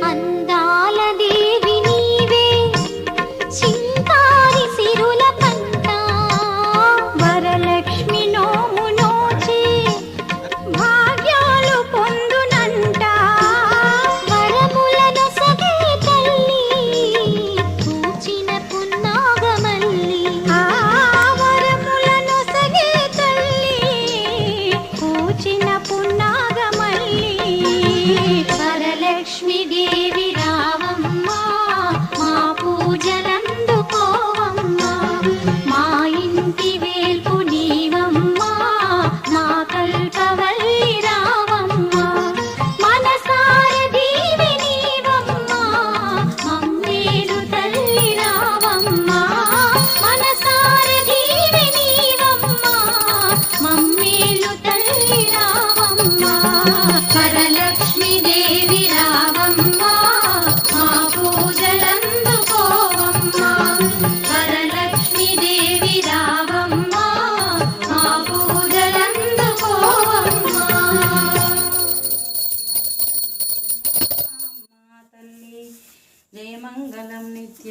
అందాల దేవి నీవే చింకారి సిరుల పంట వరలక్ష్మి నోము నోచి భాగ్యాలు పొందునంట వరములను సగే తల్లి పూచిన పున్నాగమల్లి వరములను సగే తల్లి పూచిన పున్నాగమల్లి వరలక్ష్మి దేవి రావమ్మా మా పూజలందుకోవమ్మా మా ఇంటి వేల్పు నీవమ్మా మా కల్పవల్లి రావమ్మా మనసార దీవి నీవమ్మా మమ్మేలు తల్లి రావమ్మా మనసార దీవి నీవమ్మా మమ్మేలు తల్లి రావమ్మా వరలక్ష్మి దేవి రావమ్మా మా పూజలందుకోవమ్మా వరలక్ష్మి దేవి రావమ్మా మా పూజలందుకోవమ్మా తల్లి జయమంగళం నిత్య